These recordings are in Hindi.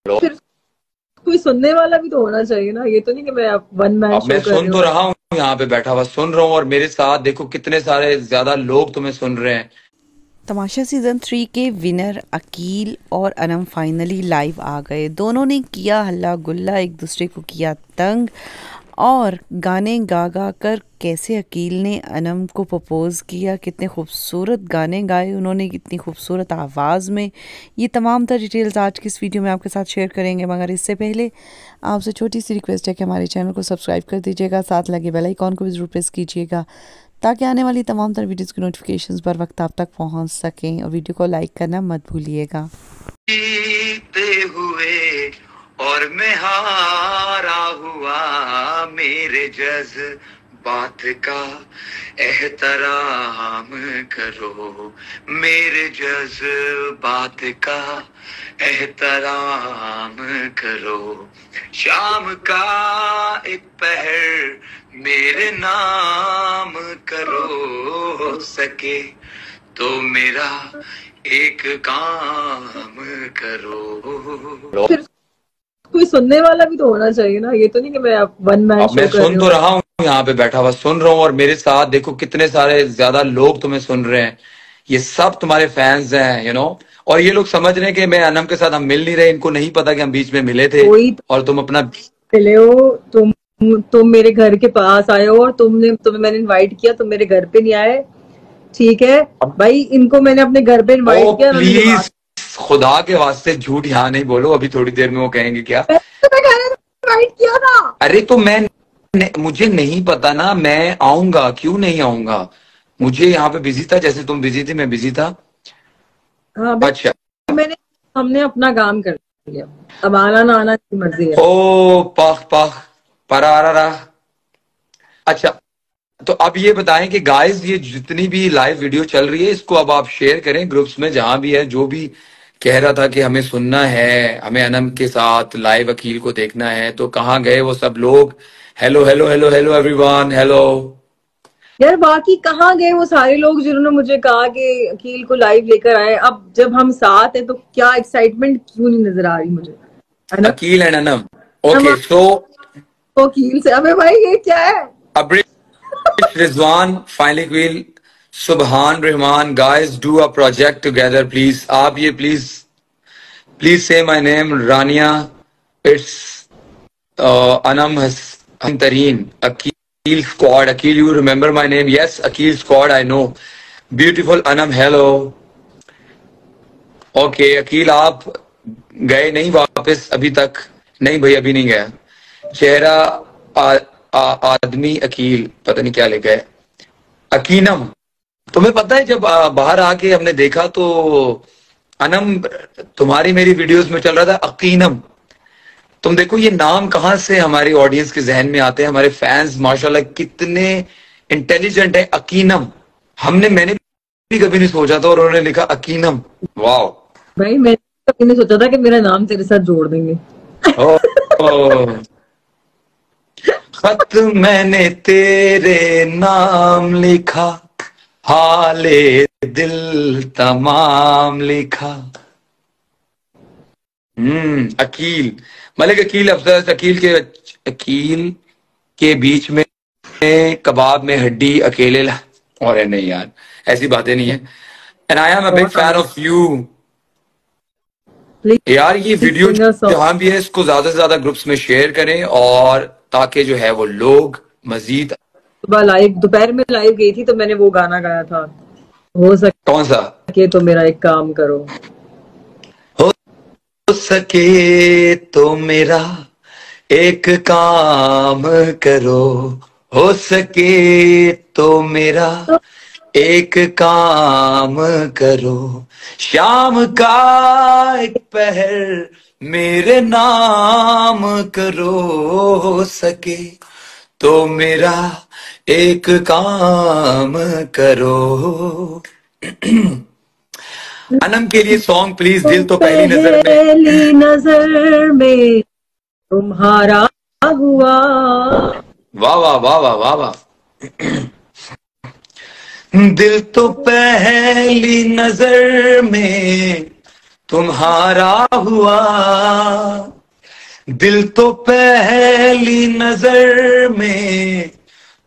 फिर कोई सुनने वाला भी तो होना चाहिए ना, ये तो नहीं कि मैं वन मैन अब शो मैं कर रही सुन तो हूँ। रहा हूँ, यहाँ पे बैठा हुआ सुन रहा हूँ, और मेरे साथ देखो कितने सारे ज्यादा लोग तुम्हें सुन रहे हैं। तमाशा सीज़न 3 के विनर अकील और अनम फाइनली लाइव आ गए। दोनों ने किया हल्ला गुल्ला, एक दूसरे को किया तंग, और गाने गा गा कर कैसे अकील ने अनम को प्रपोज किया, कितने खूबसूरत गाने गाए उन्होंने, कितनी खूबसूरत आवाज़ में। ये तमाम तर डिटेल्स आज की इस वीडियो में आपके साथ शेयर करेंगे, मगर इससे पहले आपसे छोटी सी रिक्वेस्ट है कि हमारे चैनल को सब्सक्राइब कर दीजिएगा, साथ लगे बेल आइकॉन को भी ज़रूर प्रेस कीजिएगा ताकि आने वाली तमाम तर वीडियोज़ की नोटिफिकेशंस बर वक्त आप तक पहुंच सकें, और वीडियो को लाइक करना मत भूलिएगा। जीते हुए और मैं हारा हुआ, मेरे जज्बात का एहतराम करो, मेरे जज्बात का एहतराम करो। शाम का एक पहर मेरे नाम करो, हो सके तो मेरा एक काम करो। फिर कोई सुनने वाला भी तो होना चाहिए ना, ये तो नहीं कि मैं वन मैन अब शो मैं कर रही सुन तो हूँ। रहा हूँ, यहाँ पे बैठा हुआ सुन रहा हूँ, और मेरे साथ देखो कितने सारे ज्यादा लोग तुम्हें सुन रहे हैं। ये सब तुम्हारे फैंस हैं, और ये लोग समझ रहे हैं कि मैं अनम के साथ हम मिल नहीं रहे, इनको नहीं पता कि हम बीच में मिले थे। कोई और तुम अपना मिले हो, तुम मेरे घर के पास आए हो, और तुम्हें मैंने इनवाइट किया, तुम मेरे घर पे नहीं आए। ठीक है भाई, इनको मैंने अपने घर पे इनवाइट किया, प्लीज खुदा के वास्ते झूठ यहाँ नहीं बोलो, अभी थोड़ी देर में वो कहेंगे क्या। इनवाइट किया था। अरे तो मुझे नहीं पता ना, मैं आऊंगा, क्यों नहीं आऊंगा। मुझे यहाँ पे बिजी था, जैसे तुम बिजी थे मैं बिजी था। हाँ अच्छा, हमने अपना काम कर लिया, अब आना ना आना की मर्जी है। ओ पाख पाख परारा। अच्छा, तो अब ये बताएं कि गाइस, ये जितनी भी लाइव वीडियो चल रही है, इसको अब आप शेयर करें ग्रुप्स में, जहां भी है, जो भी कह रहा था कि हमें सुनना है, हमें अनम के साथ लाइव अकील को देखना है, तो कहाँ गए वो सब लोग। Hello hello hello hello everyone, hello. यार बाकी कहाँ गए वो सारे लोग जिन्होंने मुझे कहा कि अकील को लाइव लेकर आए। अब जब हम साथ हैं तो क्या एक्साइटमेंट क्यों नहीं नजर आ रही मुझे, है ना। Aqeel and Anam, okay. So Aqeel से, अबे भाई ये क्या है। रिजवान फाइनली क्वील Subhan Rahman, guys do a project together please. आप ये please say my name Rania, it's Anam Hasan Tareen, Aqeel squad. Aqeel, you remember my name? Yes, Aqeel squad, I know. Beautiful Anam, hello. Okay Aqeel, आप गए नहीं वापस अभी तक? नहीं भाई, अभी नहीं गया। चेहरा आदमी अकील, पता नहीं क्या लिखा है। अकीनम, तुम्हें पता है जब बाहर आके हमने देखा तो अनम तुम्हारी मेरी वीडियोस में चल रहा था अकीनम। तुम देखो ये नाम कहां से हमारी ऑडियंस के जहन में आते हैं। हमारे फैंस माशाल्लाह कितने इंटेलिजेंट है। अकीनम, मैंने भी कभी नहीं सोचा था, और उन्होंने लिखा अकीनम। वाओ भाई मैंने कभी नहीं सोचा था कि मेरा नाम तेरे साथ जोड़ देंगे। खत मैंने तेरे नाम लिखा, हाले दिल तमाम लिखा। अकील, मलिक अकील, अफजल अकील के बीच में कबाब में हड्डी अकेले और नहीं यार, ऐसी बातें नहीं है। And I am a big fan of you. यार ये वीडियो जहां भी है, इसको ज्यादा से ज्यादा ग्रुप्स में शेयर करें, और ताकि जो है वो लोग मजीद। सुबह लाइव, दोपहर में लाइव गई थी तो मैंने वो गाना गाया था, हो सके कौन सा? तो मेरा एक काम करो, हो सके तो मेरा एक काम करो, हो सके तो मेरा एक काम करो। शाम का एक पहर मेरे नाम करो, हो सके तो मेरा एक काम करो। अनम के लिए सॉन्ग प्लीज। दिल तो पहली नजर में तुम्हारा हुआ। वाह वाह वाह वाह वाह वाह। दिल तो पहली नजर में तुम्हारा हुआ, दिल तो पहली नजर में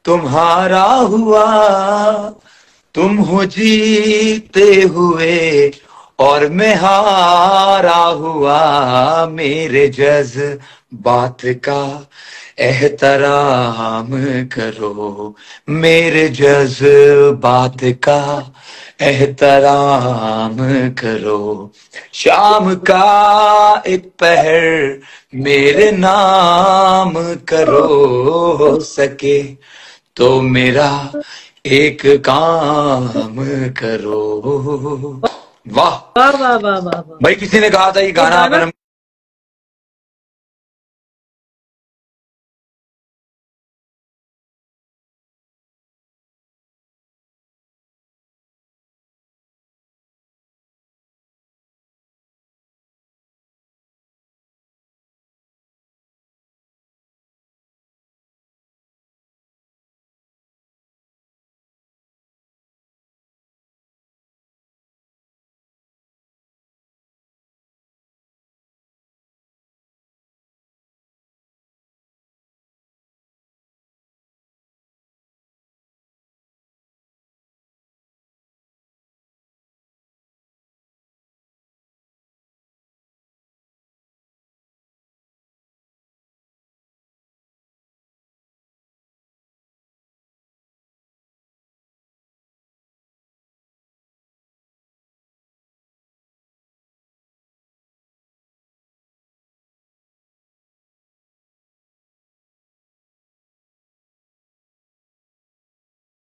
तुम्हारा हुआ, तुम हो जीते हुए और मैं हारा हुआ, मेरे जज्बात का एहतराम करो, मेरे जज्बात का एहतराम करो, शाम का एक पहर मेरे नाम करो, हो सके तो मेरा एक काम करो। वाह वाह वाह वाह वाह वाह। भाई, किसी ने कहा था ये गाना आप गाना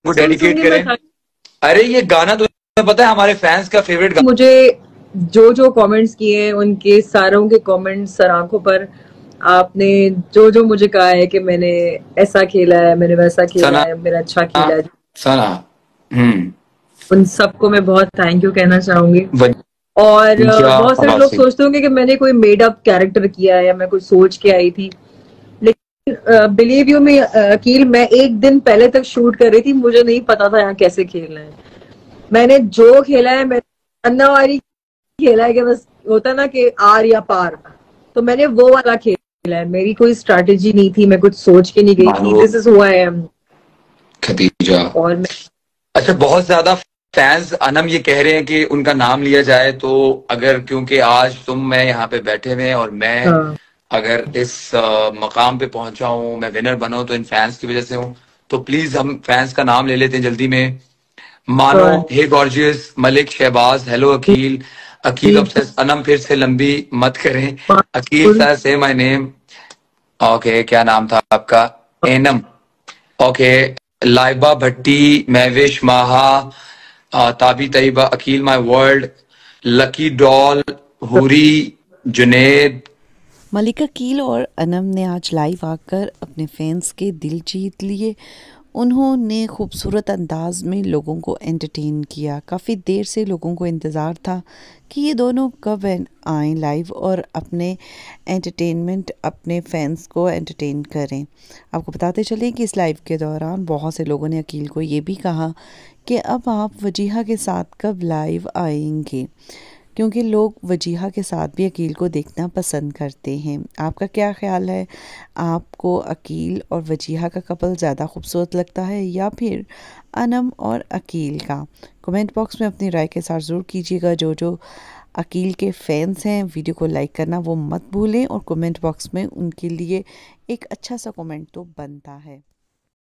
वो सुन सुन डेडिकेट के मैं करें। अरे ये गाना तुम्हें पता है हमारे फैंस का फेवरेट गाना। मुझे जो जो कमेंट्स किए हैं उनके सारों के कमेंट्स सर आंखों पर, आपने जो जो मुझे कहा है कि मैंने ऐसा खेला है, मैंने वैसा खेला सना है, मेरा अच्छा खेला है, सना उन सबको मैं बहुत थैंक यू कहना चाहूंगी। और क्या बहुत सारे बात लोग है। सोचते होंगे कि मैंने कोई मेड अप कैरेक्टर किया है या मैं कुछ सोच के आई थी, लेकिन बिलीव यू मी अकील, मैं एक दिन पहले तक शूट कर रही थी, मुझे नहीं पता था यहाँ कैसे खेलना है। मैंने जो खेला है, मैंने अन्नावारी खेला है कि बस होता ना कि आर या पार, तो मैंने वो वाला खेला है। मेरी कोई स्ट्रैटेजी नहीं थी, मैं कुछ सोच के नहीं गई थी। This is who I am. Khadija, और मैं अच्छा बहुत ज्यादा फैंस अनम ये कह रहे हैं कि उनका नाम लिया जाए, तो अगर क्योंकि आज तुम मैं यहाँ पे बैठे हुए हैं और मैं अगर इस मकाम पे पहुंचा हूँ, मैं विनर बना हूं तो इन फैंस की वजह से हूँ, तो प्लीज हम फैंस का नाम ले लेते हैं जल्दी में। मानो, hey gorgeous, Malik, Shahbaz, hello Aqeel, Aqeel obsess, Anam फिर से लंबी मत करें, Aqeel sir say my name, okay क्या नाम था आपका, Anam, okay, Laiba Bhatti, Mahvish Maha, Tabi Tayyaba, Aqeel my world, lucky doll, Huri, Junaid. Malika कील और अनम ने आज लाइव आकर अपने फैंस के दिल जीत लिए। उन्होंने खूबसूरत अंदाज में लोगों को एंटरटेन किया। काफ़ी देर से लोगों को इंतज़ार था कि ये दोनों कब आएँ लाइव और अपने एंटरटेनमेंट, अपने फैंस को एंटरटेन करें। आपको बताते चलें कि इस लाइव के दौरान बहुत से लोगों ने अकील को ये भी कहा कि अब आप वजीहा के साथ कब लाइव आएंगे, क्योंकि लोग वजीहा के साथ भी अकील को देखना पसंद करते हैं। आपका क्या ख्याल है? आपको अकील और वजीहा का कपल ज़्यादा खूबसूरत लगता है या फिर अनम और अकील का? कमेंट बॉक्स में अपनी राय के साथ ज़रूर कीजिएगा। जो जो अकील के फैंस हैं, वीडियो को लाइक करना वो मत भूलें और कमेंट बॉक्स में उनके लिए एक अच्छा सा कमेंट तो बनता है।